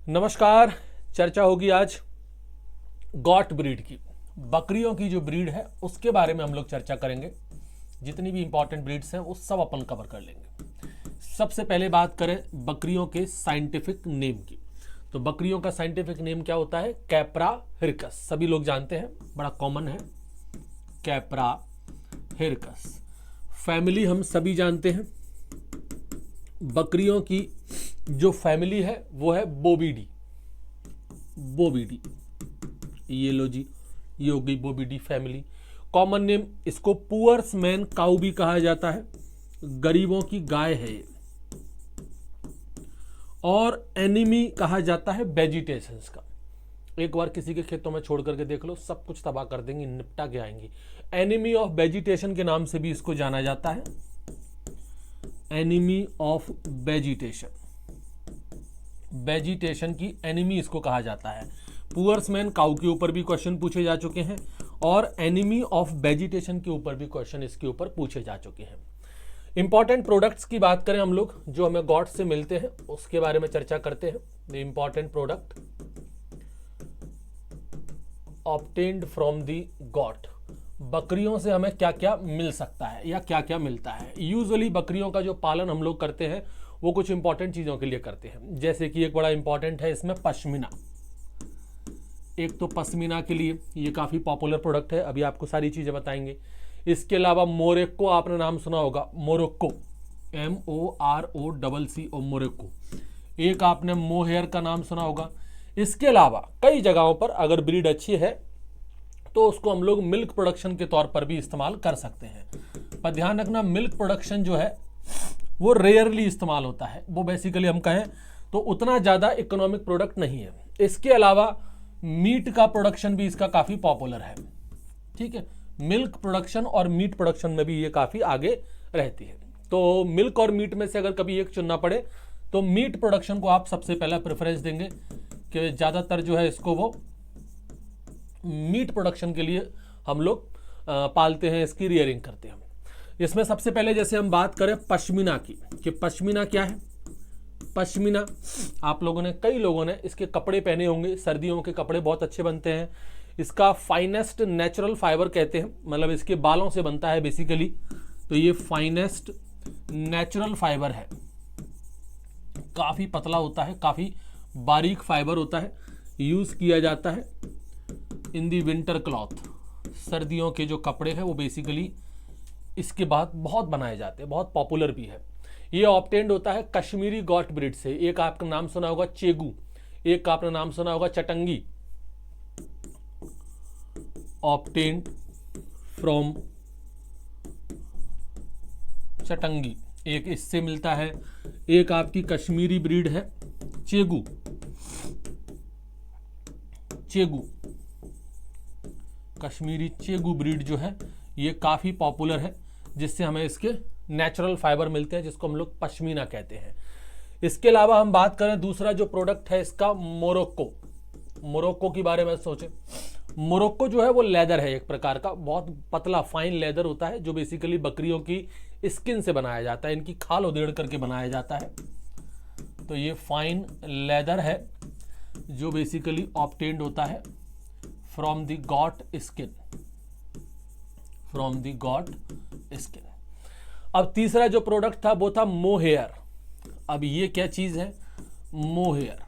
नमस्कार। चर्चा होगी आज गॉट ब्रीड की, बकरियों की जो ब्रीड है उसके बारे में हम लोग चर्चा करेंगे। जितनी भी इंपॉर्टेंट ब्रीड्स हैं वो सब अपन कवर कर लेंगे। सबसे पहले बात करें बकरियों के साइंटिफिक नेम की, तो बकरियों का साइंटिफिक नेम क्या होता है? Capra hircus. सभी लोग जानते हैं, बड़ा कॉमन है, कैप्रा हिरकस। फैमिली हम सभी जानते हैं, बकरियों की जो फैमिली है वो है बोविडी। बोविडी, ये लो जी, ये हो गई बोविडी फैमिली। कॉमन नेम इसको पुअर्स मैन काऊ भी कहा जाता है, गरीबों की गाय है ये। और एनिमी कहा जाता है वेजिटेशंस का। एक बार किसी के खेतों में छोड़ करके देख लो, सब कुछ तबाह कर देंगे, निपटा के आएंगी। एनिमी ऑफ वेजिटेशन के नाम से भी इसको जाना जाता है, एनिमी ऑफ वेजिटेशन। वेजिटेशन की एनिमी इसको कहा जाता है। पुअर्स मैन काऊ के ऊपर भी क्वेश्चन पूछे जा चुके हैं और एनिमी ऑफ वेजिटेशन के ऊपर भी क्वेश्चन इसके ऊपर पूछे जा चुके हैं। इंपॉर्टेंट प्रोडक्ट्स की बात करें हम लोग जो हमें गॉट से मिलते हैं उसके बारे में चर्चा करते हैं। The important product obtained from the got, बकरियों से हमें क्या क्या मिल सकता है या क्या क्या मिलता है। यूजुअली बकरियों का जो पालन हम लोग करते हैं वो कुछ इंपॉर्टेंट चीज़ों के लिए करते हैं, जैसे कि एक बड़ा इंपॉर्टेंट है इसमें पश्मीना। एक तो पश्मीना के लिए ये काफ़ी पॉपुलर प्रोडक्ट है, अभी आपको सारी चीज़ें बताएंगे। इसके अलावा मोरक्को, आपने नाम सुना होगा, मोरक्को, MOROCCO, मोरक्को। एक आपने मोहेयर का नाम सुना होगा। इसके अलावा कई जगहों पर अगर ब्रीड अच्छी है तो उसको हम लोग मिल्क प्रोडक्शन के तौर पर भी इस्तेमाल कर सकते हैं। पर ध्यान रखना, मिल्क प्रोडक्शन जो है वो रेयरली इस्तेमाल होता है, वो बेसिकली हम कहें तो उतना ज़्यादा इकोनॉमिक प्रोडक्ट नहीं है। इसके अलावा मीट का प्रोडक्शन भी इसका काफ़ी पॉपुलर है, ठीक है। मिल्क प्रोडक्शन और मीट प्रोडक्शन में भी ये काफ़ी आगे रहती है। तो मिल्क और मीट में से अगर कभी एक चुनना पड़े तो मीट प्रोडक्शन को आप सबसे पहला प्रेफरेंस देंगे, कि ज़्यादातर जो है इसको वो मीट प्रोडक्शन के लिए हम लोग पालते हैं, इसकी रियरिंग करते हैं। इसमें सबसे पहले जैसे हम बात करें पश्मीना की, कि पश्मीना क्या है। पश्मीना, आप लोगों ने, कई लोगों ने इसके कपड़े पहने होंगे, सर्दियों के कपड़े बहुत अच्छे बनते हैं। इसका फाइनेस्ट नेचुरल फाइबर कहते हैं, मतलब इसके बालों से बनता है बेसिकली। तो ये फाइनेस्ट नेचुरल फाइबर है, काफ़ी पतला होता है, काफ़ी बारीक फाइबर होता है, यूज़ किया जाता है इन दी विंटर क्लॉथ। सर्दियों के जो कपड़े हैं वो बेसिकली इसके बाद बहुत बनाए जाते हैं, बहुत पॉपुलर भी है। ये ऑब्टेन्ड होता है कश्मीरी गॉट ब्रीड से। एक आपका नाम सुना होगा चेगू, एक आपने नाम सुना होगा चटंगी, ऑब्टेन्ड फ्रॉम चटंगी, एक इससे मिलता है। एक आपकी कश्मीरी ब्रीड है चेगू, चेगू, कश्मीरी चेगू ब्रीड जो है ये काफ़ी पॉपुलर है, जिससे हमें इसके नेचुरल फाइबर मिलते हैं, जिसको हम लोग पश्मीना कहते हैं। इसके अलावा हम बात करें दूसरा जो प्रोडक्ट है इसका, मोरक्को। मोरक्को के बारे में सोचें, मोरक्को जो है वो लेदर है, एक प्रकार का बहुत पतला फाइन लेदर होता है, जो बेसिकली बकरियों की स्किन से बनाया जाता है, इनकी खाल उधेड़ करके बनाया जाता है। तो ये फाइन लेदर है जो बेसिकली ऑब्टेन्ड होता है from the got skin, from the got skin. अब तीसरा जो प्रोडक्ट था वो था मोहेयर। अब ये क्या चीज है? मोहेयर।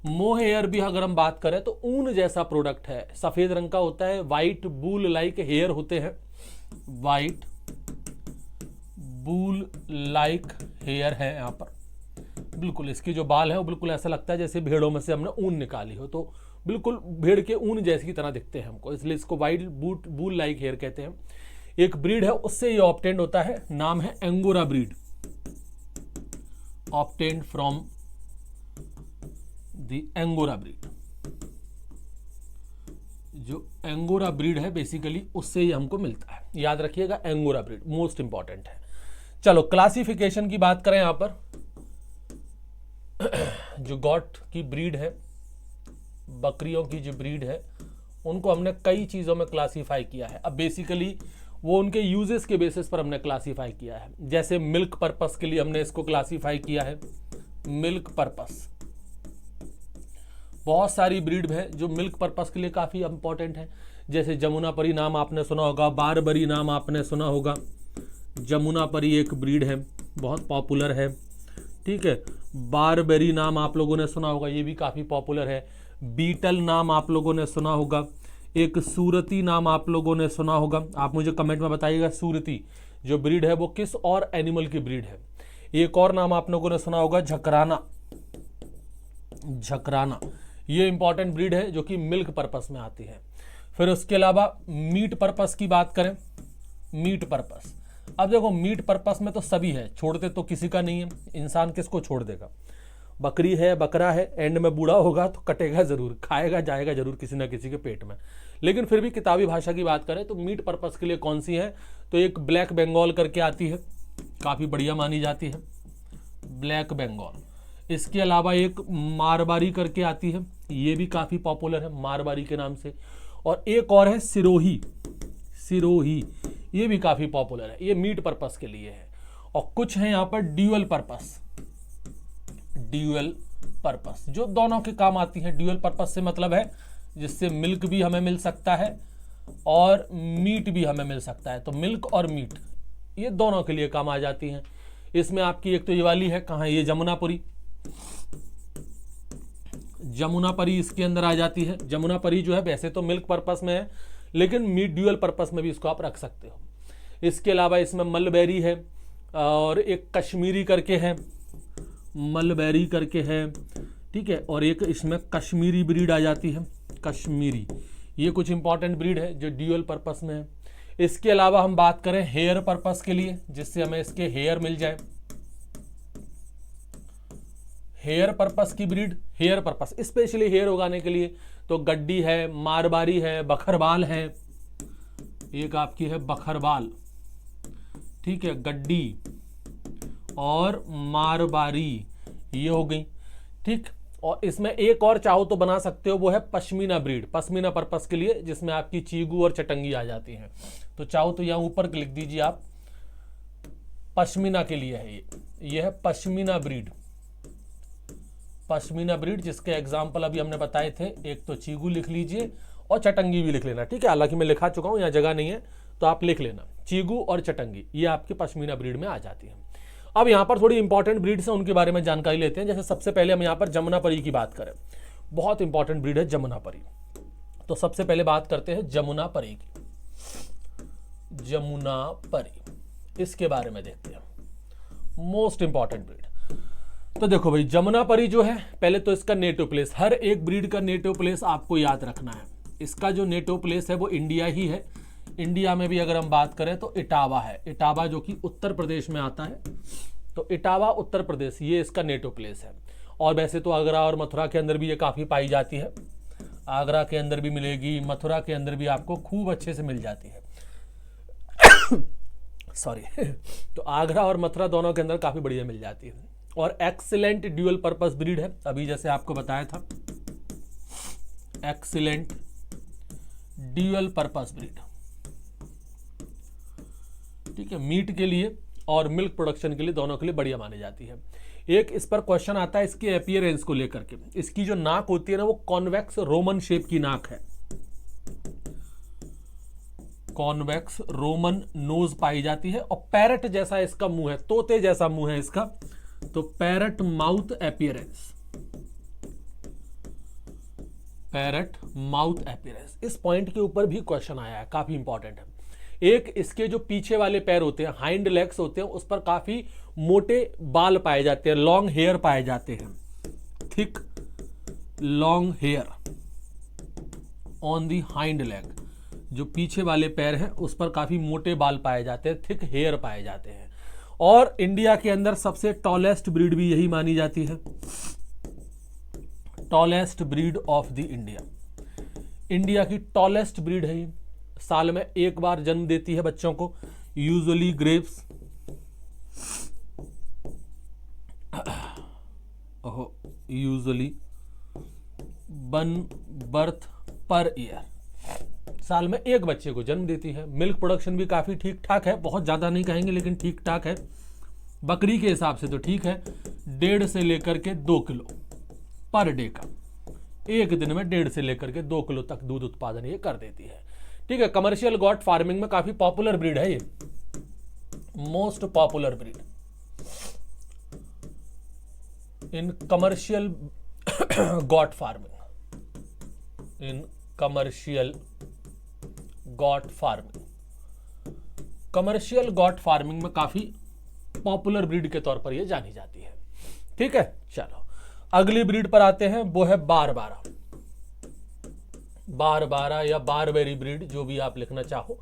मोहेयर भी अगर हम बात करें तो ऊन जैसा प्रोडक्ट है, सफेद रंग का होता है, वाइट बूल लाइक हेयर होते हैं, वाइट बूल लाइक हेयर है यहाँ पर। बिल्कुल इसके जो बाल है वो बिल्कुल ऐसा लगता है जैसे भेड़ों में से हमने ऊन निकाली हो, तो बिल्कुल भेड़ के ऊन जैसी तरह दिखते हैं हमको, इसलिए इसको वाइट बूल लाइक हेयर कहते हैं। एक ब्रीड है उससे ये ऑब्टेन्ड होता है, नाम है Angora breed, obtained from the Angora breed. जो एंगोरा ब्रीड है बेसिकली उससे ये हमको मिलता है, याद रखिएगा, एंगोरा ब्रीड मोस्ट इंपॉर्टेंट है। चलो क्लासिफिकेशन की बात करें यहाँ पर, जो गॉट की ब्रीड है, बकरियों की जो ब्रीड है, उनको हमने कई चीज़ों में क्लासीफाई किया है। अब बेसिकली वो उनके यूजेस के बेसिस पर हमने क्लासीफाई किया है। जैसे मिल्क पर्पस के लिए हमने इसको क्लासीफाई किया है, मिल्क पर्पस। बहुत सारी ब्रीड है जो मिल्क पर्पस के लिए काफ़ी इंपॉर्टेंट है, जैसे जमुनापरी नाम आपने सुना होगा, बारबरी नाम आपने सुना होगा। जमुनापरी एक ब्रीड है, बहुत पॉपुलर है, ठीक है। बारबरी नाम आप लोगों ने सुना होगा, ये भी काफ़ी पॉपुलर है। बीटल नाम आप लोगों ने सुना होगा। एक सूरती नाम आप लोगों ने सुना होगा। आप मुझे कमेंट में बताइएगा सूरती जो ब्रीड है वो किस और एनिमल की ब्रीड है। एक और नाम आप लोगों ने सुना होगा झकराना। झकराना ये इंपॉर्टेंट ब्रीड है जो कि मिल्क पर्पस में आती है। फिर उसके अलावा मीट पर्पस की बात करें, मीट पर्पस, अब देखो मीट पर्पस में तो सभी है, छोड़ते तो किसी का नहीं है, इंसान किसको छोड़ देगा। बकरी है, बकरा है, एंड में बूढ़ा होगा तो कटेगा जरूर, खाएगा जाएगा जरूर किसी ना किसी के पेट में। लेकिन फिर भी किताबी भाषा की बात करें तो मीट पर्पस के लिए कौन सी है, तो एक ब्लैक बंगाल करके आती है, काफ़ी बढ़िया मानी जाती है ब्लैक बंगाल। इसके अलावा एक मारवाड़ी करके आती है, ये भी काफ़ी पॉपुलर है मारवाड़ी के नाम से। और एक और है सिरोही। सिरोही ये भी काफ़ी पॉपुलर है, ये मीट पर्पस के लिए है। और कुछ है यहाँ पर ड्यूअल पर्पस। ड्यूअल पर्पस जो दोनों के काम आती है। ड्यूअल पर्पस से मतलब है जिससे मिल्क भी हमें मिल सकता है और मीट भी हमें मिल सकता है। तो मिल्क और मीट ये दोनों के लिए काम आ जाती हैं। इसमें आपकी एक तो ये वाली है, कहाँ, ये जमुनापुरी। जमुनापरी इसके अंदर आ जाती है। जमुनापरी जो है वैसे तो मिल्क पर्पस में है, लेकिन मीट ड्यूअल पर्पस में भी इसको आप रख सकते हो। इसके अलावा इसमें मलबेरी है और एक कश्मीरी करके है, मलबेरी करके है, ठीक है। और एक इसमें कश्मीरी ब्रीड आ जाती है, कश्मीरी। ये कुछ इंपॉर्टेंट ब्रीड है जो ड्यूअल पर्पस में है। इसके अलावा हम बात करें हेयर पर्पस के लिए, जिससे हमें इसके हेयर मिल जाए, हेयर पर्पस की breed, hair purpose specially hair उगाने के लिए, तो गड्डी है, मारवाड़ी है, बखरवाल है। एक आपकी है बखरवाल, ठीक है, गड्डी और मारवाड़ी ये हो गई, ठीक। और इसमें एक और चाहो तो बना सकते हो, वो है पश्मीना ब्रीड, पश्मीना पर्पस के लिए, जिसमें आपकी चीगू और चटंगी आ जाती हैं। तो चाहो तो यहाँ ऊपर लिख दीजिए आप, पश्मीना के लिए है ये है पश्मीना ब्रीड। पश्मीना ब्रीड जिसके एग्जाम्पल अभी हमने बताए थे, एक तो चीगू लिख लीजिए और चटंगी भी लिख लेना, ठीक है। हालांकि मैं लिखा चुका हूँ, यहाँ जगह नहीं है तो आप लिख लेना, चीगू और चटंगी ये आपकी पश्मीना ब्रीड में आ जाती है। अब यहाँ पर थोड़ी इंपॉर्टेंट ब्रीड्स हैं, उनके बारे में जानकारी लेते हैं। जैसे सबसे पहले हम यहाँ पर जमुनापरी की बात करें, बहुत इंपॉर्टेंट ब्रीड है जमुनापरी। तो सबसे पहले बात करते हैं जमुनापरी की। जमुनापरी इसके बारे में देखते हैं, मोस्ट इंपॉर्टेंट ब्रीड। तो देखो भाई, जमुनापरी जो है, पहले तो इसका नेटिव प्लेस, हर एक ब्रीड का नेटिव प्लेस आपको याद रखना है। इसका जो नेटिव प्लेस है वो इंडिया ही है। इंडिया में भी अगर हम बात करें तो इटावा है, इटावा जो कि उत्तर प्रदेश में आता है। तो इटावा उत्तर प्रदेश ये इसका नेटिव प्लेस है। और वैसे तो आगरा और मथुरा के अंदर भी ये काफ़ी पाई जाती है, आगरा के अंदर भी मिलेगी, मथुरा के अंदर भी आपको खूब अच्छे से मिल जाती है सॉरी तो आगरा और मथुरा दोनों के अंदर काफ़ी बढ़िया मिल जाती है। और एक्सीलेंट ड्यूअल पर्पस ब्रीड है, अभी जैसे आपको बताया था, एक्सीलेंट ड्यूअल पर्पस ब्रीड, ठीक है। मीट के लिए और मिल्क प्रोडक्शन के लिए, दोनों के लिए बढ़िया मानी जाती है। एक इस पर क्वेश्चन आता है इसके अपीयरेंस को लेकर के। इसकी जो नाक होती है ना, वो कॉन्वेक्स रोमन शेप की नाक है, कॉन्वेक्स रोमन नोज पाई जाती है। और पैरट जैसा इसका मुंह है, तोते जैसा मुंह है इसका, तो parrot mouth appearance, parrot mouth appearance. इस पॉइंट के ऊपर भी क्वेश्चन आया है, काफी इंपॉर्टेंट है। एक इसके जो पीछे वाले पैर होते हैं, हाइंड लेग्स होते हैं, उस पर काफी मोटे बाल पाए जाते हैं, लॉन्ग हेयर पाए जाते हैं, thick long hair on the hind leg. जो पीछे वाले पैर हैं उस पर काफी मोटे बाल पाए जाते हैं, थिक हेयर पाए जाते हैं। और इंडिया के अंदर सबसे टॉलेस्ट ब्रीड भी यही मानी जाती है, tallest breed of the India. India की टॉलेस्ट ब्रीड है ये, साल में एक बार जन्म देती है बच्चों को, usually Graves, usually 1 birth per year, साल में एक बच्चे को जन्म देती है। मिल्क प्रोडक्शन भी काफ़ी ठीक ठाक है, बहुत ज़्यादा नहीं कहेंगे लेकिन ठीक ठाक है। बकरी के हिसाब से तो ठीक है, 1.5 से लेकर के 2 किलो पर डे का एक दिन में 1.5 से लेकर के 2 किलो तक दूध उत्पादन ये कर देती है। ठीक है, कमर्शियल गॉट फार्मिंग में काफी पॉपुलर ब्रीड है ये, most popular breed in commercial got farming, in commercial got farming. Commercial got farming में काफी पॉपुलर ब्रीड के तौर पर ये जानी जाती है। ठीक है, चलो अगली ब्रीड पर आते हैं, वो है बारबारा। बारबारा या बारबेरी ब्रीड, जो भी आप लिखना चाहो,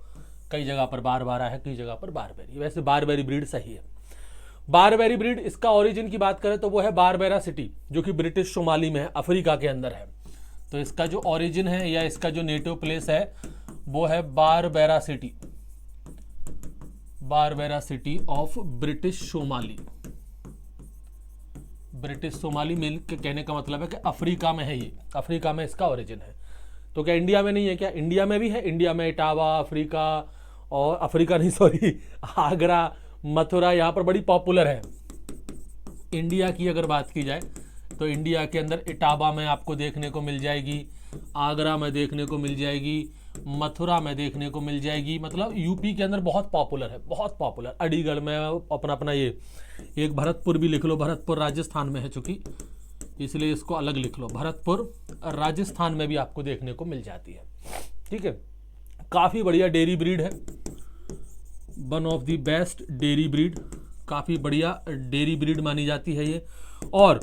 कई जगह पर बारबारा है, कई जगह पर बारबेरी। वैसे बारबेरी ब्रीड सही है। बारबेरी ब्रीड, इसका ओरिजिन की बात करें तो वो है बारबेरा सिटी, जो कि ब्रिटिश शुमाली में है, अफ्रीका के अंदर है। तो इसका जो ओरिजिन है या इसका जो नेटिव प्लेस है वो है Barbera city, Barbera city of British Somali. British Somali milk के कहने का मतलब है कि अफ्रीका में है ये, अफ्रीका में इसका ओरिजिन है। तो क्या इंडिया में नहीं है क्या? इंडिया में भी है। इंडिया में इटावा, अफ्रीका, और अफ्रीका नहीं सॉरी आगरा, मथुरा यहाँ पर बड़ी पॉपुलर है। इंडिया की अगर बात की जाए तो इंडिया के अंदर इटावा में आपको देखने को मिल जाएगी, आगरा में देखने को मिल जाएगी, मथुरा में देखने को मिल जाएगी। मतलब यूपी के अंदर बहुत पॉपुलर है, बहुत पॉपुलर। अलीगढ़ में अपना अपना ये एक भरतपुर भी लिख लो, भरतपुर राजस्थान में है चूंकि, इसलिए इसको अलग लिख लो। भरतपुर राजस्थान में भी आपको देखने को मिल जाती है। ठीक है, काफ़ी बढ़िया डेयरी ब्रीड है, one of the best dairy breed, काफ़ी बढ़िया डेयरी ब्रीड मानी जाती है ये। और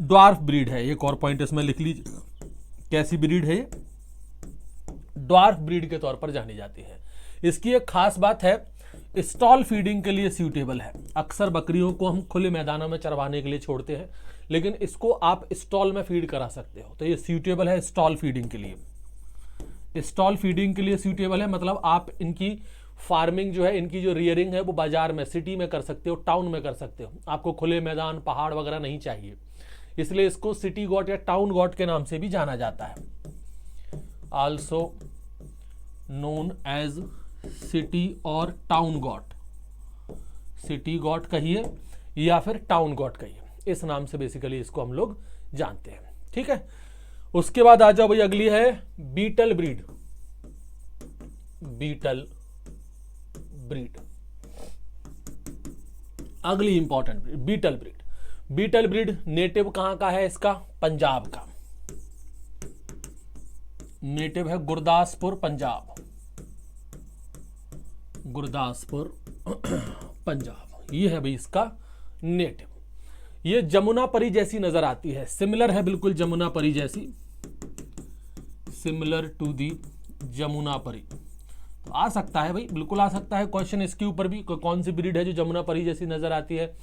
ड्वार्फ ब्रीड है, एक और पॉइंट इसमें लिख लीजिए, कैसी ब्रीड है ये? ड्वार्फ ब्रीड के तौर पर जानी जाती है। इसकी एक खास बात है, स्टॉल फीडिंग के लिए सूटेबल है। अक्सर बकरियों को हम खुले मैदानों में चरवाने के लिए छोड़ते हैं, लेकिन इसको आप स्टॉल में फीड करा सकते हो, तो ये सूटेबल है स्टॉल फीडिंग के लिए। स्टॉल फीडिंग के लिए सूटेबल है, मतलब आप इनकी फार्मिंग जो है, इनकी जो रियरिंग है वो बाजार में, सिटी में कर सकते हो, टाउन में कर सकते हो। आपको खुले मैदान, पहाड़ वगैरह नहीं चाहिए, इसलिए इसको सिटी गॉट या टाउन गॉट के नाम से भी जाना जाता है, आल्सो नोन एज सिटी और टाउन गॉट। सिटी गॉट कहिए या फिर टाउन गॉट कहिए, इस नाम से बेसिकली इसको हम लोग जानते हैं। ठीक है, उसके बाद आ जाओ भाई, अगली है बीटल ब्रीड। बीटल ब्रीड अगली important breed, Beetal breed. Beetal breed native कहां का है इसका? पंजाब का। नेटिव है गुरदासपुर, पंजाब। गुरदासपुर पंजाब, ये है भाई इसका नेटिव। ये जमुना परी जैसी नजर आती है, सिमिलर है बिल्कुल जमुना परी जैसी, सिमिलर टू दी जमुना परी। तो आ सकता है भाई, बिल्कुल आ सकता है क्वेश्चन इसके ऊपर भी, कौन सी ब्रीड है जो जमुना परी जैसी नजर आती है?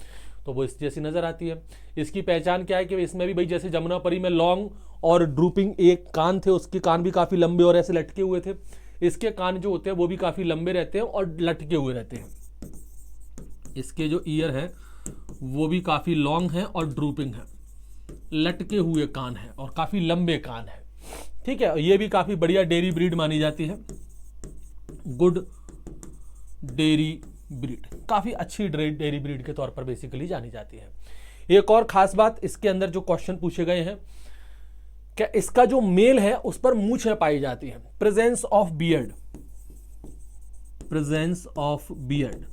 तो वो इस जैसी नजर आती है। इसकी पहचान क्या है कि इसमें भी भाई जैसे जमुना परी में लॉन्ग और ड्रूपिंग एक कान थे, उसके कान भी काफी लंबे और ऐसे लटके हुए थे। इसके कान जो होते हैं वो भी काफी लंबे रहते हैं और लटके हुए रहते हैं। इसके जो ईयर है वो भी काफी लॉन्ग है और ड्रूपिंग है, लटके हुए कान है और काफी लंबे कान है। ठीक है, ये भी काफी बढ़िया डेयरी ब्रीड मानी जाती है, गुड डेयरी ब्रीड, काफी अच्छी डेयरी ब्रीड के तौर पर बेसिकली जानी जाती है। एक और खास बात, इसके अंदर जो क्वेश्चन पूछे गए हैं, क्या इसका जो मेल है उस पर मूछें पाई जाती हैं, presence of beard, presence of beard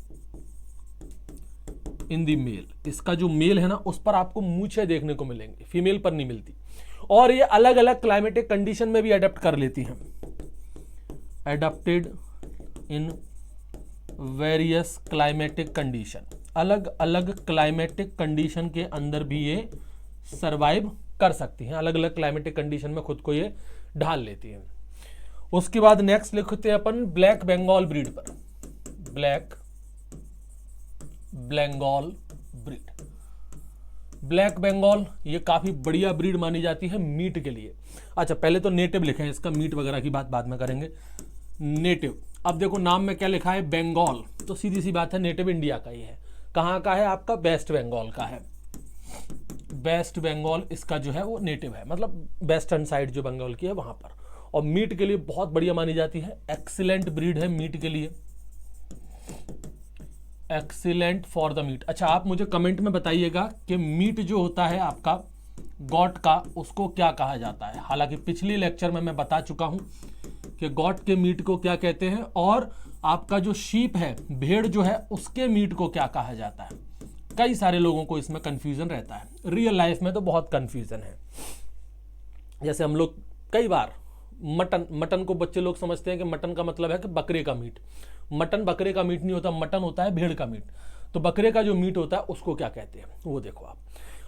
in the male. इसका जो मेल है ना उस पर आपको मूछें देखने को मिलेंगी, फीमेल पर नहीं मिलती। और ये अलग अलग क्लाइमेटिक कंडीशन में भी अडेप्ट कर लेती हैं, adapted in various climatic condition, अलग अलग क्लाइमेटिक कंडीशन के अंदर भी ये सरवाइव कर सकती हैं, अलग अलग क्लाइमेटिक कंडीशन में खुद को ये ढाल लेती हैं। उसके बाद नेक्स्ट लिखते हैं अपन ब्लैक बंगाल ब्रीड पर, black Bengal breed. Black Bengal ये काफी बढ़िया ब्रीड मानी जाती है मीट के लिए। अच्छा, पहले तो नेटिव लिखें, इसका मीट वगैरह की बात बाद में करेंगे। नेटिव, अब देखो नाम में क्या लिखा है, बंगाल, तो सीधी सी बात है नेटिव इंडिया का ही है। कहाँ का है आपका? वेस्ट बंगाल का है। वेस्ट बंगाल इसका जो है वो नेटिव है, मतलब वेस्टर्न साइड जो बंगाल की है वहां पर। और मीट के लिए बहुत बढ़िया मानी जाती है, एक्सीलेंट ब्रीड है मीट के लिए, एक्सीलेंट फॉर द मीट। अच्छा, आप मुझे कमेंट में बताइएगा कि मीट जो होता है आपका गॉट का उसको क्या कहा जाता है। हालांकि पिछले लेक्चर में मैं बता चुका हूं कि गॉट के मीट को क्या कहते हैं और आपका जो शीप है, भेड़ जो है, उसके मीट को क्या कहा जाता है। कई सारे लोगों को इसमें कंफ्यूजन रहता है, रियल लाइफ में तो बहुत कंफ्यूजन है। जैसे हम लोग कई बार मटन को बच्चे लोग समझते हैं कि मटन का मतलब है कि बकरे का मीट। मटन बकरे का मीट नहीं होता, मटन होता है भेड़ का मीट। तो बकरे का जो मीट होता है उसको क्या कहते हैं वो देखो आप।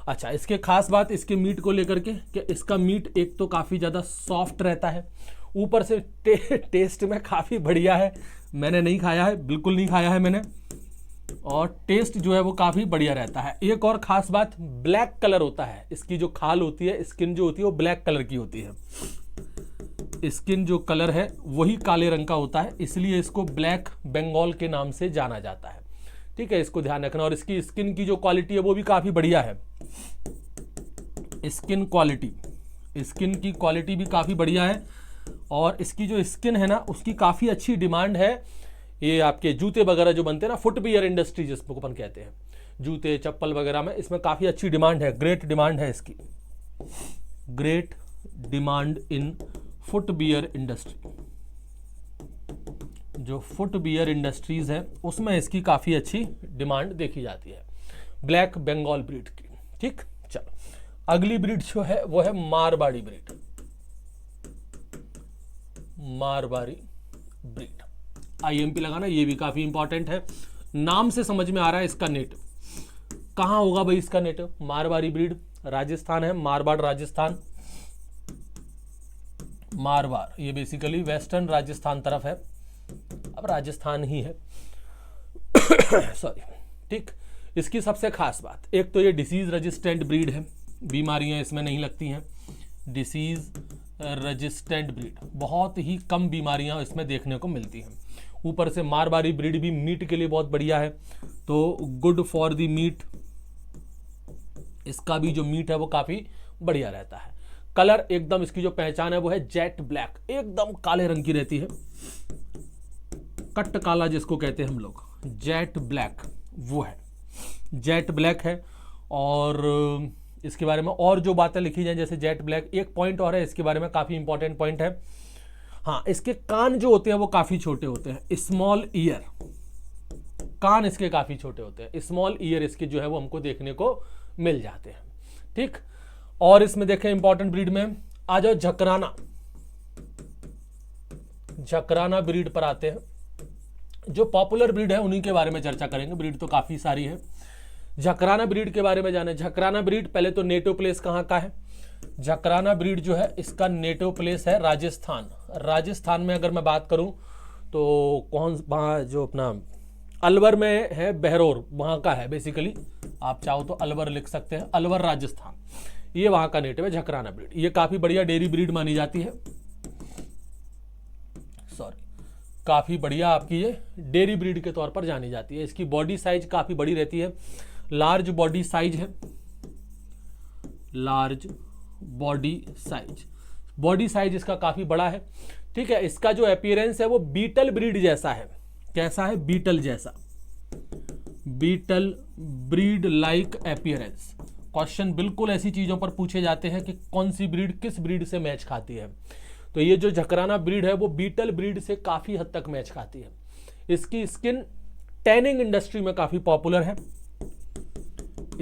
अच्छा, इसके खास बात इसके मीट को लेकर के कि इसका मीट एक तो काफ़ी ज़्यादा सॉफ्ट रहता है, ऊपर से टेस्ट में काफ़ी बढ़िया है। मैंने नहीं खाया है, बिल्कुल नहीं खाया है मैंने, और टेस्ट जो है वो काफ़ी बढ़िया रहता है। एक और ख़ास बात, ब्लैक कलर होता है इसकी, जो खाल होती है, स्किन जो होती है वो ब्लैक कलर की होती है। स्किन जो कलर है वही काले रंग का होता है, इसलिए इसको ब्लैक बंगाल के नाम से जाना जाता है। ठीक है, इसको ध्यान रखना। और इसकी स्किन की जो क्वालिटी है वो भी काफ़ी बढ़िया है। स्किन की क्वालिटी भी काफ़ी बढ़िया है, और इसकी जो स्किन है ना उसकी काफ़ी अच्छी डिमांड है। ये आपके जूते वगैरह जो बनते हैं ना, फुटवियर इंडस्ट्री जिसको अपन कहते हैं, जूते चप्पल वगैरह में इसमें काफ़ी अच्छी डिमांड है, ग्रेट डिमांड है इसकी, great demand in footwear industry. जो फुटवियर इंडस्ट्रीज है उसमें इसकी काफ़ी अच्छी डिमांड देखी जाती है, ब्लैक बंगाल ब्रीड की। ठीक, चलो अगली ब्रीड जो है वो है Marwari breed. Marwari breed, IMP लगाना, ये भी काफ़ी इंपॉर्टेंट है। नाम से समझ में आ रहा है इसका नेटिव कहाँ होगा भाई। इसका नेटिव मारवाड़ी ब्रीड राजस्थान है, मारवाड़ राजस्थान। मारवाड़ ये बेसिकली वेस्टर्न राजस्थान तरफ है, अब राजस्थान ही है सॉरी। ठीक, इसकी सबसे खास बात, एक तो ये डिसीज रेजिस्टेंट ब्रीड है, बीमारियां इसमें नहीं लगती हैं। डिसीज रेजिस्टेंट ब्रीड, बहुत ही कम बीमारियां इसमें देखने को मिलती हैं। ऊपर से मारवाड़ी ब्रीड भी मीट के लिए बहुत बढ़िया है, तो गुड फॉर द मीट। इसका भी जो मीट है वो काफ़ी बढ़िया रहता है। कलर एकदम, इसकी जो पहचान है वो है जेट ब्लैक, एकदम काले रंग की रहती है, कट काला जिसको कहते हैं हम लोग, जेट ब्लैक वो है, जेट ब्लैक है। और इसके बारे में और जो बातें लिखी जाए जैसे जेट ब्लैक, एक पॉइंट और है इसके बारे में, काफ़ी इंपॉर्टेंट पॉइंट है। हाँ, इसके कान जो होते हैं वो काफ़ी छोटे होते हैं, स्मॉल ईयर, कान इसके काफ़ी छोटे होते हैं, स्मॉल ईयर इसके जो है वो हमको देखने को मिल जाते हैं। ठीक, और इसमें देखें इंपॉर्टेंट ब्रीड में आ जाओ, झकराना। झकराना ब्रीड पर आते हैं, जो पॉपुलर ब्रीड है उन्हीं के बारे में चर्चा करेंगे, ब्रीड तो काफ़ी सारी है। झकराना ब्रीड के बारे में जाने। झकराना ब्रीड पहले तो नेटिव प्लेस कहाँ का है। झकराना ब्रीड जो है इसका नेटिव प्लेस है राजस्थान। राजस्थान में अगर मैं बात करूं तो कौन, वहाँ जो अपना अलवर में है, बहरोर, वहाँ का है बेसिकली। आप चाहो तो अलवर लिख सकते हैं, अलवर राजस्थान, ये वहाँ का नेटिव है झकराना ब्रीड। ये काफ़ी बढ़िया डेयरी ब्रीड मानी जाती है, सॉरी, काफ़ी बढ़िया आपकी ये डेयरी ब्रीड के तौर पर जानी जाती है। इसकी बॉडी साइज काफ़ी बड़ी रहती है, लार्ज बॉडी साइज है, large body size, body size इसका काफ़ी बड़ा है। ठीक है, इसका जो अपीयरेंस है वो बीटल ब्रीड जैसा है। कैसा है? बीटल जैसा, Beetal breed like appearance. Question बिल्कुल ऐसी चीज़ों पर पूछे जाते हैं कि कौन सी ब्रीड किस ब्रीड से मैच खाती है, तो ये जो झकराना ब्रीड है वो बीटल ब्रीड से काफ़ी हद तक मैच खाती है। इसकी स्किन टैनिंग इंडस्ट्री में काफ़ी पॉपुलर है,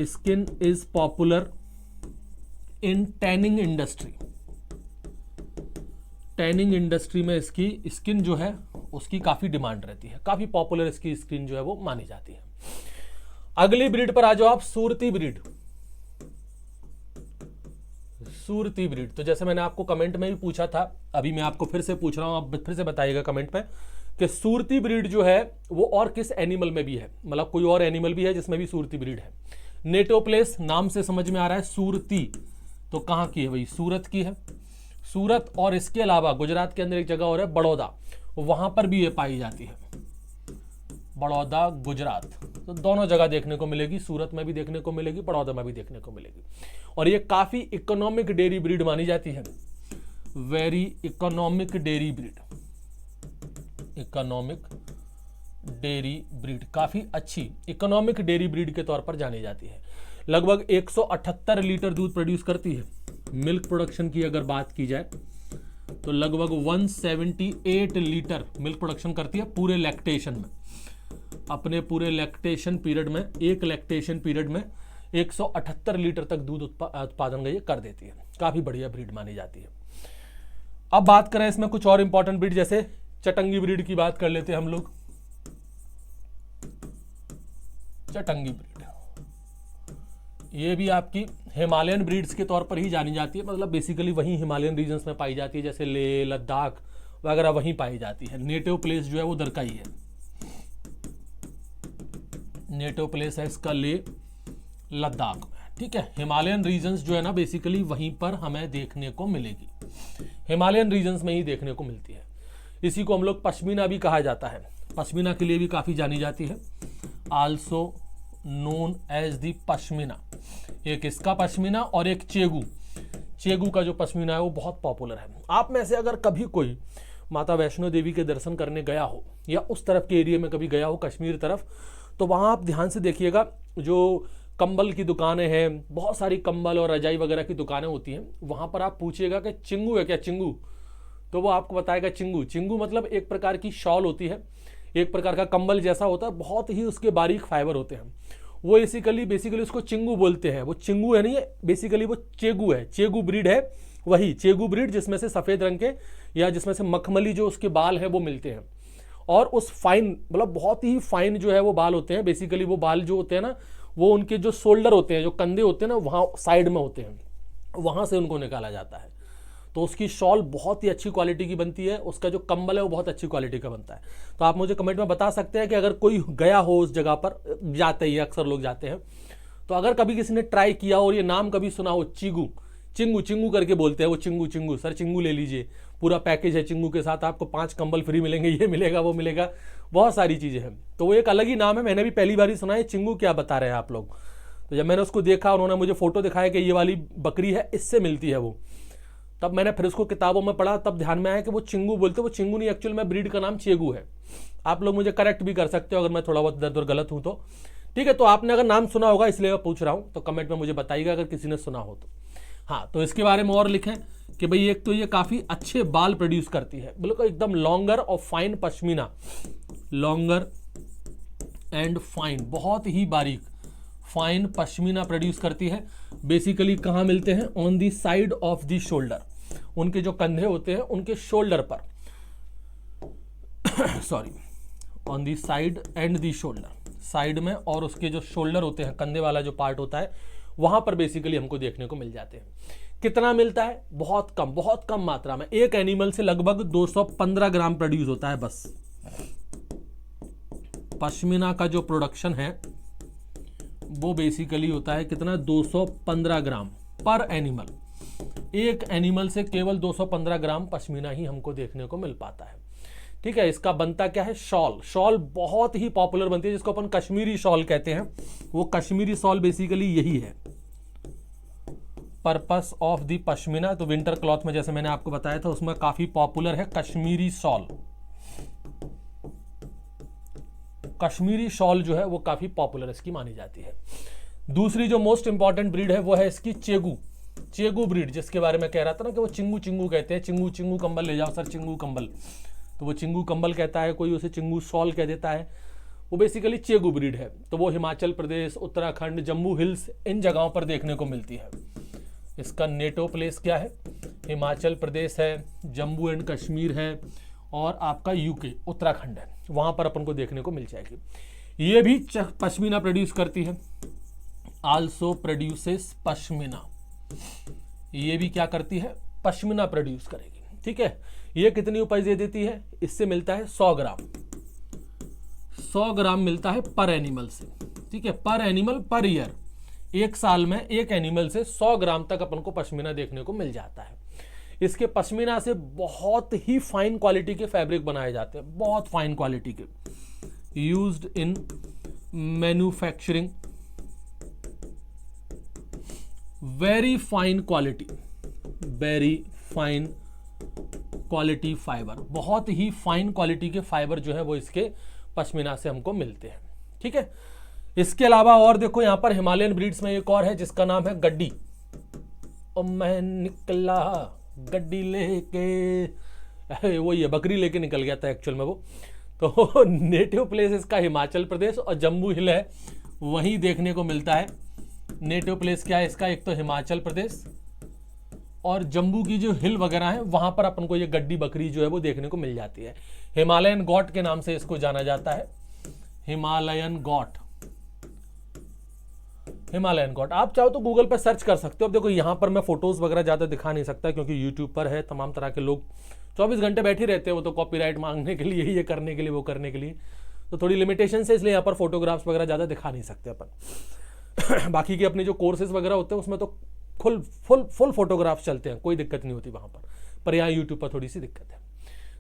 skin is popular in tanning industry. Tanning industry में इसकी स्किन जो है उसकी काफ़ी डिमांड रहती है, काफ़ी पॉपुलर इसकी स्किन जो है वो मानी जाती है। अगली ब्रीड पर आ जाओ आप, सूरती ब्रीड। सूरती ब्रीड, तो जैसे मैंने आपको कमेंट में भी पूछा था, अभी मैं आपको फिर से पूछ रहा हूं, आप फिर से बताइएगा कमेंट पे कि सूरती ब्रीड जो है वो और किस एनिमल में भी है, मतलब कोई और एनिमल भी है जिसमें भी सूरती ब्रीड है। नेटिव प्लेस नाम से समझ में आ रहा है सूरती, तो कहाँ की है भाई? सूरत की है, सूरत। और इसके अलावा गुजरात के अंदर एक जगह और है बड़ौदा, वहां पर भी ये पाई जाती है, बड़ौदा गुजरात। तो दोनों जगह देखने को मिलेगी, सूरत में भी देखने को मिलेगी, बड़ौदा में भी देखने को मिलेगी। और ये काफ़ी इकोनॉमिक डेयरी ब्रीड मानी जाती है, very economic dairy breed, economic dairy breed, काफ़ी अच्छी इकोनॉमिक डेयरी ब्रीड के तौर पर जानी जाती है। लगभग 178 लीटर दूध प्रोड्यूस करती है। मिल्क प्रोडक्शन की अगर बात की जाए तो लगभग 178 लीटर मिल्क प्रोडक्शन करती है पूरे लैक्टेशन में। अपने पूरे लैक्टेशन पीरियड में, एक लैक्टेशन पीरियड में 178 लीटर तक दूध उत्पादन ये कर देती है। काफी बढ़िया ब्रीड मानी जाती है। अब बात करें इसमें कुछ और इंपॉर्टेंट ब्रीड, जैसे चटंगी ब्रीड की बात कर लेते हैं हम लोग। चटंगी ब्रीड ये भी आपकी हिमालयन ब्रीड्स के तौर पर ही जानी जाती है, मतलब बेसिकली वहीं हिमालयन रीजन्स में पाई जाती है, जैसे लेह लद्दाख वगैरह वहीं पाई जाती है। नेटिव प्लेस जो है वो उधर का ही है। नेटिव प्लेस है इसका लेह लद्दाख में, ठीक है। हिमालयन रीजन्स जो है ना बेसिकली वहीं पर हमें देखने को मिलेगी, हिमालयन रीजन्स में ही देखने को मिलती है। इसी को हम लोग पश्मीना भी कहा जाता है, पश्मीना के लिए भी काफ़ी जानी जाती है, also known as the pashmina. एक इसका पश्मीना और एक चेगू। चेगू का जो पश्मीना है वो बहुत पॉपुलर है। आप में से अगर कभी कोई माता वैष्णो देवी के दर्शन करने गया हो या उस तरफ के एरिया में कभी गया हो, कश्मीर तरफ, तो वहाँ आप ध्यान से देखिएगा, जो कंबल की दुकानें हैं, बहुत सारी कंबल और रजाई वगैरह की दुकानें होती हैं, वहाँ पर आप पूछिएगा कि चिंगू है क्या, चिंगू, तो वो आपको बताएगा चिंगू। चिंगू मतलब एक प्रकार की शॉल होती है, एक प्रकार का कंबल जैसा होता है, बहुत ही उसके बारीक फाइबर होते हैं। वो बेसिकली उसको चिंगू बोलते हैं। वो चिंगू है नहीं है, बेसिकली वो चेगू है, चेगू ब्रीड है, वही चेगू ब्रीड जिसमें से सफ़ेद रंग के या जिसमें से मखमली जो उसके बाल हैं वो मिलते हैं। और उस फाइन, मतलब बहुत ही फाइन जो है वो बाल होते हैं। बेसिकली वो बाल जो होते हैं ना, वो उनके जो शोल्डर होते हैं, जो कंधे होते हैं ना, वहाँ साइड में होते हैं, वहाँ से उनको निकाला जाता है। तो उसकी शॉल बहुत ही अच्छी क्वालिटी की बनती है, उसका जो कंबल है वो बहुत अच्छी क्वालिटी का बनता है। तो आप मुझे कमेंट में बता सकते हैं कि अगर कोई गया हो उस जगह पर, जाते ही अक्सर लोग जाते हैं, तो अगर कभी किसी ने ट्राई किया हो और ये नाम कभी सुना हो, चिंगू, चिंगू चिंगू करके बोलते हैं वो, चिंगू चिंगू, सर चिंगू ले लीजिए, पूरा पैकेज है चिंगू के साथ, आपको 5 कंबल फ्री मिलेंगे, ये मिलेगा वो मिलेगा, बहुत सारी चीज़ें हैं। तो वो एक अलग ही नाम है, मैंने भी पहली बार ही सुना है। चिंगू क्या बता रहे हैं आप लोग? तो जब मैंने उसको देखा, उन्होंने मुझे फोटो दिखाया कि ये वाली बकरी है, इससे मिलती है वो, तब मैंने फिर उसको किताबों में पढ़ा, तब ध्यान में आया कि वो चिंगू बोलते, वो चिंगू नहीं, एक्चुअल में ब्रीड का नाम चेगू है। आप लोग मुझे करेक्ट भी कर सकते हो अगर मैं थोड़ा बहुत इधर उधर गलत हूं तो, ठीक है। तो आपने अगर नाम सुना होगा इसलिए मैं पूछ रहा हूं, तो कमेंट में मुझे बताइएगा अगर किसी ने सुना हो तो। हाँ, तो इसके बारे में और लिखें कि भाई एक तो ये काफ़ी अच्छे बाल प्रोड्यूस करती है, बिल्कुल एकदम लॉन्गर और fine pashmina, longer and fine, बहुत ही बारीक फाइन पश्मीना प्रोड्यूस करती है। बेसिकली कहाँ मिलते हैं? On the side of the shoulder, उनके जो कंधे होते हैं उनके शोल्डर पर, sorry, on the side and the shoulder, side में और उसके जो शोल्डर होते हैं, कंधे वाला जो पार्ट होता है, वहां पर बेसिकली हमको देखने को मिल जाते हैं। कितना मिलता है? बहुत कम मात्रा में। एक एनिमल से लगभग 215 ग्राम प्रोड्यूस होता है बस। पश्मीना का जो प्रोडक्शन है वो बेसिकली होता है कितना? 215 ग्राम पर एनिमल। एक एनिमल से केवल 215 ग्राम पश्मीना ही हमको देखने को मिल पाता है, ठीक है। इसका बनता क्या है? शॉल। शॉल बहुत ही पॉपुलर बनती है, जिसको अपन कश्मीरी शॉल कहते हैं। वो कश्मीरी शॉल बेसिकली यही है, पर्पस ऑफ द पश्मीना। तो विंटर क्लॉथ में जैसे मैंने आपको बताया था, उसमें काफी पॉपुलर है कश्मीरी शॉल। कश्मीरी शॉल जो है वो काफी पॉपुलर इसकी मानी जाती है। दूसरी जो मोस्ट इंपॉर्टेंट ब्रीड है वो है इसकी चेगू। चेगू ब्रीड, जिसके बारे में कह रहा था ना कि वो चिंगू चिंगू कहते हैं, चिंगू चिंगू कंबल ले जाओ सर, चिंगू कंबल, तो वो चिंगू कंबल कहता है, कोई उसे चिंगू शॉल कह देता है। वो बेसिकली चेगू ब्रीड है। तो वो हिमाचल प्रदेश, उत्तराखंड, जम्मू हिल्स, इन जगहों पर देखने को मिलती है। इसका नेटिव प्लेस क्या है? हिमाचल प्रदेश है, जम्मू एंड कश्मीर है, और आपका यूके, उत्तराखंड है, वहाँ पर अपन को देखने को मिल जाएगी। ये भी पश्मीना प्रोड्यूस करती है, आल्सो प्रोड्यूसेस पश्मीना। ये भी क्या करती है? पश्मीना प्रोड्यूस करेगी, ठीक है। ये कितनी उपज दे देती है? इससे मिलता है 100 ग्राम। 100 ग्राम मिलता है पर एनिमल से, ठीक है, पर एनिमल पर ईयर। एक साल में एक एनिमल से 100 ग्राम तक अपन को पश्मीना देखने को मिल जाता है। इसके पश्मीना से बहुत ही फाइन क्वालिटी के फैब्रिक बनाए जाते हैं, बहुत फाइन क्वालिटी के, used in manufacturing, very fine quality, very fine quality fibre. बहुत ही फाइन क्वालिटी के फाइबर जो है वो इसके पश्मीना से हमको मिलते हैं, ठीक है। इसके अलावा और देखो यहाँ पर हिमालयन ब्रीड्स में एक और है जिसका नाम है गड्डी। और मैं निकला गड्डी लेके, वही है, बकरी लेके निकल गया था एक्चुअल में वो। तो नेटिव प्लेस इसका हिमाचल प्रदेश और जम्मू हिल है, वहीं देखने को मिलता है। नेटिव प्लेस क्या है इसका, एक तो हिमाचल प्रदेश और जम्मू की जो हिल वगैरह है वहां पर अपन को ये गड्डी बकरी जो है वो देखने को मिल जाती है। हिमालयन गॉट के नाम से इसको जाना जाता है, हिमालयन गॉट। हिमालयन गॉट आप चाहो तो गूगल पर सर्च कर सकते हो। अब देखो यहाँ पर मैं फोटोज वगैरह ज्यादा दिखा नहीं सकता क्योंकि यूट्यूब पर है, तमाम तरह के लोग 24 घंटे बैठे रहते हैं वो तो कॉपीराइट मांगने के लिए, ये करने के लिए, वो करने के लिए, तो थोड़ी लिमिटेशन है, इसलिए यहाँ पर फोटोग्राफ्स वगैरह ज्यादा दिखा नहीं सकते अपन। बाकी के अपने जो कोर्सेज वगैरह होते हैं उसमें तो फुल फोटोग्राफ्स चलते हैं, कोई दिक्कत नहीं होती वहां पर यहाँ यूट्यूब पर थोड़ी सी दिक्कत है।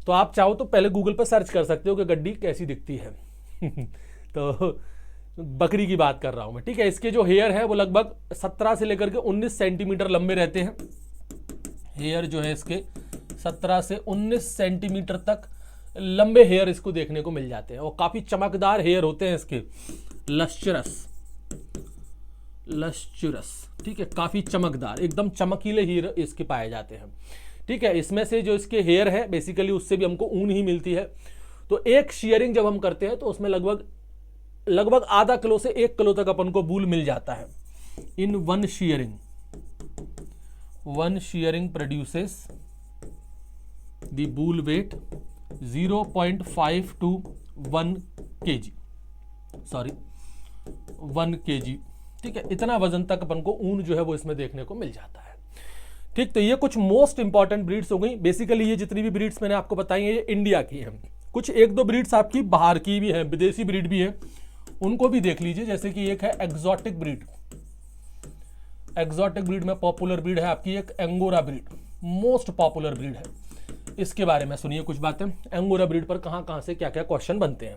तो आप चाहो तो पहले गूगल पर सर्च कर सकते हो कि गड्डी कैसी दिखती है। तो बकरी की बात कर रहा हूं मैं, ठीक है। इसके जो हेयर है वो लगभग 17 से लेकर के 19 सेंटीमीटर लंबे रहते हैं। हेयर जो है इसके 17 से 19 सेंटीमीटर तक लंबे हेयर इसको देखने को मिल जाते हैं और काफी चमकदार हेयर होते हैं इसके, लश्चुरस, ठीक है, काफी चमकदार, एकदम चमकीले हेयर इसके पाए जाते हैं, ठीक है। इसमें से जो इसके हेयर है बेसिकली उससे भी हमको ऊन ही मिलती है। तो एक शेयरिंग जब हम करते हैं तो उसमें लगभग आधा किलो से 1 किलो तक अपन को वूल मिल जाता है। In one shearing produces the wool weight 0.5 to 1 kg, sorry 1 kg, ठीक है। इतना वजन तक अपन को ऊन जो है वो इसमें देखने को मिल जाता है, ठीक। तो ये कुछ मोस्ट इंपॉर्टेंट ब्रीड्स हो गई। बेसिकली ये जितनी भी ब्रीड्स मैंने आपको बताई है ये इंडिया की हैं। कुछ 1-2 ब्रीड्स आपकी बाहर की भी हैं, विदेशी ब्रीड भी है, उनको भी देख लीजिए। जैसे कि एक है एग्जॉटिक ब्रीड। एग्जॉटिक ब्रीड में पॉपुलर ब्रीड है आपकी एक Angora breed, most popular breed है। इसके बारे में सुनिए कुछ बातें। एंगोरा ब्रीड पर कहां से क्या क्या क्वेश्चन बनते हैं।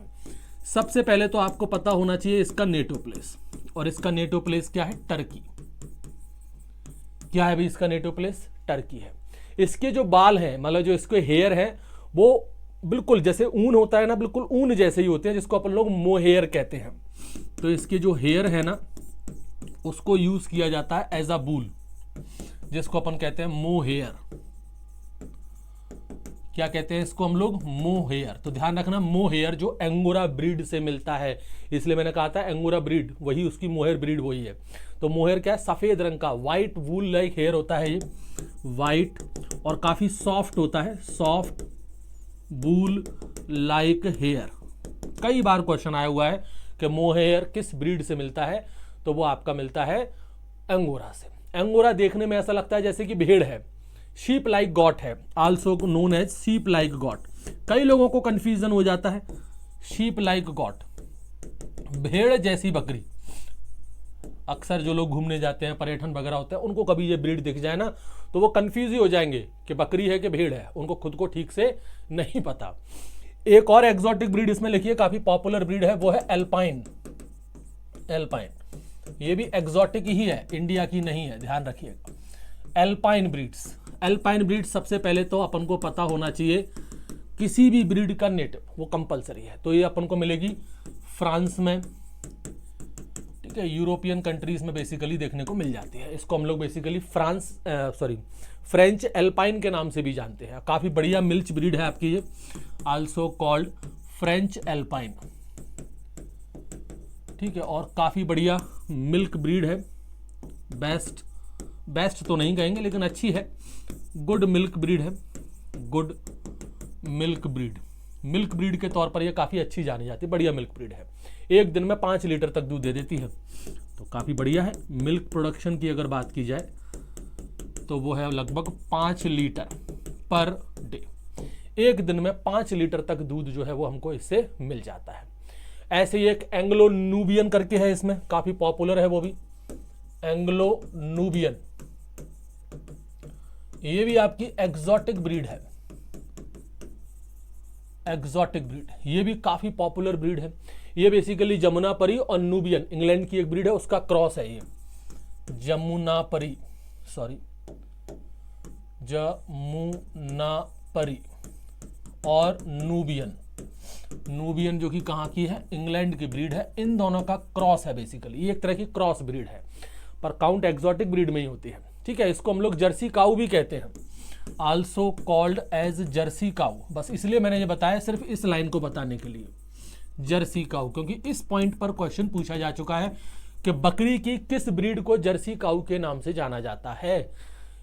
सबसे पहले तो आपको पता होना चाहिए इसका नेटिव प्लेस, और इसका नेटिव प्लेस क्या है, टर्की। क्या है भाई इसका नेटिव प्लेस, टर्की है। इसके जो बाल हैं, मतलब जो इसके हेयर है वो बिल्कुल जैसे ऊन होता है ना, बिल्कुल ऊन जैसे ही होते हैं, जिसको अपन लोग मोहेयर कहते हैं। तो इसके जो हेयर है ना उसको यूज किया जाता है एज अ वूल, जिसको अपन कहते हैं मोहेयर। क्या कहते हैं इसको हम लोग, मोहेयर। तो ध्यान रखना मोहेयर जो एंगोरा ब्रीड से मिलता है, इसलिए मैंने कहा था एंगोरा ब्रीड वही, उसकी मोहेयर ब्रीड वही है। तो मोहेयर क्या है, सफेद रंग का व्हाइट वूल लाइक हेयर होता है ये, व्हाइट, और काफी सॉफ्ट होता है, सॉफ्ट वूल लाइक हेयर। कई बार क्वेश्चन आया हुआ है कि मोहेयर किस ब्रीड से मिलता है, तो वो आपका मिलता है एंगोरा से। एंगोरा देखने में ऐसा लगता है जैसे कि भेड़ है, शीप लाइक गॉट है, also known as sheep like goat. कई लोगों को कंफ्यूजन हो जाता है, शीप लाइक गॉट, भेड़ जैसी बकरी। अक्सर जो लोग घूमने जाते हैं, पर्यटन वगैरह होते हैं, उनको कभी ये ब्रीड दिख जाए ना तो वो कंफ्यूज ही हो जाएंगे कि बकरी है कि भेड़ है, उनको खुद को ठीक से नहीं पता। एक और एग्जॉटिक ब्रीड इसमें लिखिए, काफी पॉपुलर ब्रीड है, वो है एल्पाइन। एल्पाइन ये भी एग्जॉटिक ही है, इंडिया की नहीं है, ध्यान रखिएगा। एल्पाइन ब्रीड्स, एल्पाइन ब्रीड सबसे पहले तो अपन को पता होना चाहिए किसी भी ब्रीड का नेटिव, वो कंपलसरी है। तो ये अपन को मिलेगी फ्रांस में, ठीक है, यूरोपियन कंट्रीज में बेसिकली देखने को मिल जाती है। इसको हम लोग बेसिकली फ्रेंच एल्पाइन के नाम से भी जानते हैं। काफी बढ़िया मिल्च ब्रीड है आपकी ये, आल्सो कॉल्ड फ्रेंच एल्पाइन, ठीक है, और काफी बढ़िया मिल्क ब्रीड है। बेस्ट तो नहीं कहेंगे लेकिन अच्छी है, गुड मिल्क ब्रीड है, good milk breed. Milk breed के तौर पर ये काफ़ी अच्छी जानी जाती है, बढ़िया मिल्क ब्रीड है। एक दिन में 5 लीटर तक दूध दे देती है, तो काफ़ी बढ़िया है। मिल्क प्रोडक्शन की अगर बात की जाए तो वो है लगभग 5 लीटर पर डे। एक दिन में 5 लीटर तक दूध जो है वो हमको इससे मिल जाता है। ऐसे ही एक एंग्लो नूबियन करके है, इसमें काफ़ी पॉपुलर है वो भी, एंग्लो नूबियन। ये भी आपकी एग्जॉटिक ब्रीड है, एग्जॉटिक ब्रीड, ये भी काफी पॉपुलर ब्रीड है। ये बेसिकली जमुनापरी और नूबियन, इंग्लैंड की एक ब्रीड है, उसका क्रॉस है ये, जमुनापरी, सॉरी जमुनापरी और नूबियन। नूबियन जो कि कहाँ की है, इंग्लैंड की ब्रीड है। इन दोनों का क्रॉस है बेसिकली, ये एक तरह की क्रॉस ब्रीड है, पर काउंट एक्सोटिक ब्रीड में ही होती है। ठीक है, इसको हम लोग जर्सी काऊ भी कहते हैं, आल्सो कॉल्ड एज जर्सी काऊ। बस इसलिए मैंने ये बताया सिर्फ इस लाइन को बताने के लिए, जर्सी काऊ, क्योंकि इस पॉइंट पर क्वेश्चन पूछा जा चुका है कि बकरी की किस ब्रीड को जर्सी काऊ के नाम से जाना जाता है।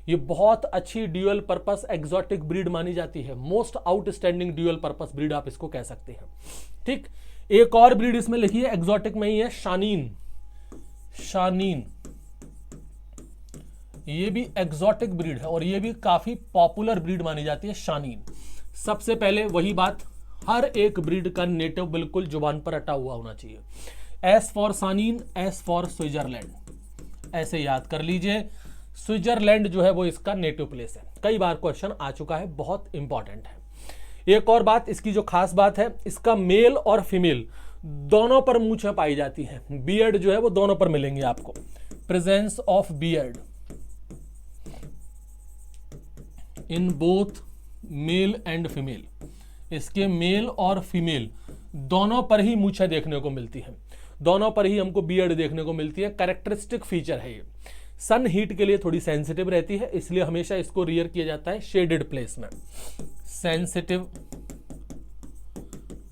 ये बहुत अच्छी ड्यूअल पर्पस एक्सोटिक ब्रीड मानी जाती है, most outstanding dual purpose breed आप इसको कह सकते हैं। ठीक, एक और ब्रीड इसमें लिखी है, एक्सोटिक में ही है, शानीन। शानीन ये भी एक्सोटिक ब्रीड है और ये भी काफी पॉपुलर ब्रीड मानी जाती है, शानीन। सबसे पहले वही बात, हर एक ब्रीड का नेटिव बिल्कुल जुबान पर अटा हुआ होना चाहिए। एस फॉर शानीन, एस फॉर स्विट्जरलैंड, ऐसे याद कर लीजिए। स्विट्जरलैंड जो है वो इसका नेटिव प्लेस है, कई बार क्वेश्चन आ चुका है, बहुत इंपॉर्टेंट है। एक और बात, इसकी जो खास बात है, इसका मेल और फीमेल दोनों पर मूछें पाई जाती हैं, बियर्ड जो है वो दोनों पर मिलेंगे आपको, presence of beard in both male and female. इसके मेल और फीमेल दोनों पर ही मूछें देखने को मिलती हैं, दोनों पर ही हमको बियर्ड देखने को मिलती है, कैरेक्टरिस्टिक फीचर है ये। सन हीट के लिए थोड़ी सेंसिटिव रहती है, इसलिए हमेशा इसको रियर किया जाता है शेडेड प्लेस में। Sensitive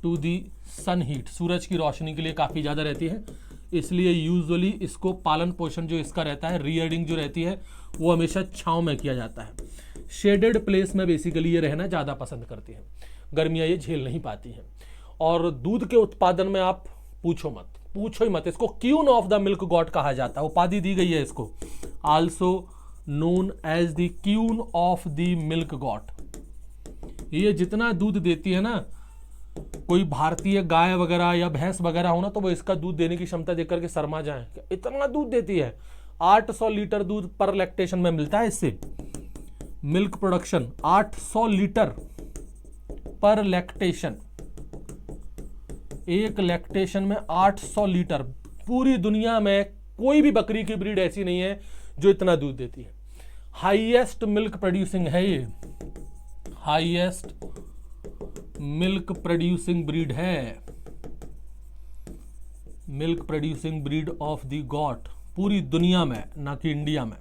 to the sun heat, सूरज की रोशनी के लिए काफी ज्यादा रहती है, इसलिए यूजुअली इसको पालन पोषण जो इसका रहता है, रियरिंग जो रहती है, वो हमेशा छांव में किया जाता है। शेडेड प्लेस में बेसिकली ये रहना ज्यादा पसंद करती है, गर्मियां ये झेल नहीं पाती हैं। और दूध के उत्पादन में आप पूछो ही मत, इसको queen of the milk goat कहा जाता है, उपाधि दी गई है इसको, also known as the queen of the milk goat. ये जितना दूध देती है ना, कोई भारतीय गाय वगैरह या भैंस वगैरह हो ना, तो वो इसका दूध देने की क्षमता देख करके शर्मा जाए, इतना दूध देती है। 800 लीटर दूध पर लैक्टेशन में मिलता है इससे, मिल्क प्रोडक्शन 800 लीटर पर लैक्टेशन, एक लैक्टेशन में 800 लीटर। पूरी दुनिया में कोई भी बकरी की ब्रीड ऐसी नहीं है जो इतना दूध देती है। हाईएस्ट मिल्क प्रोड्यूसिंग है ये, हाईएस्ट मिल्क प्रोड्यूसिंग ब्रीड है, milk producing breed of the got पूरी दुनिया में, ना कि इंडिया में,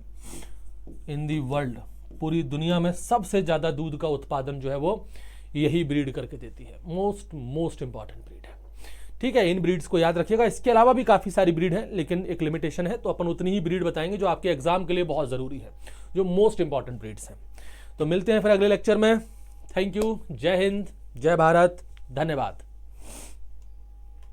इन दी वर्ल्ड। पूरी दुनिया में सबसे ज्यादा दूध का उत्पादन जो है वो यही ब्रीड करके देती है, मोस्ट इंपॉर्टेंट ब्रीड है। ठीक है, इन ब्रीड्स को याद रखिएगा। इसके अलावा भी काफी सारी ब्रीड है, लेकिन एक लिमिटेशन है, तो अपन उतनी ही ब्रीड बताएंगे जो आपके एग्जाम के लिए बहुत जरूरी है, जो मोस्ट इंपॉर्टेंट ब्रीड्स हैं। तो मिलते हैं फिर अगले लेक्चर में। थैंक यू, जय हिंद, जय भारत, धन्यवाद।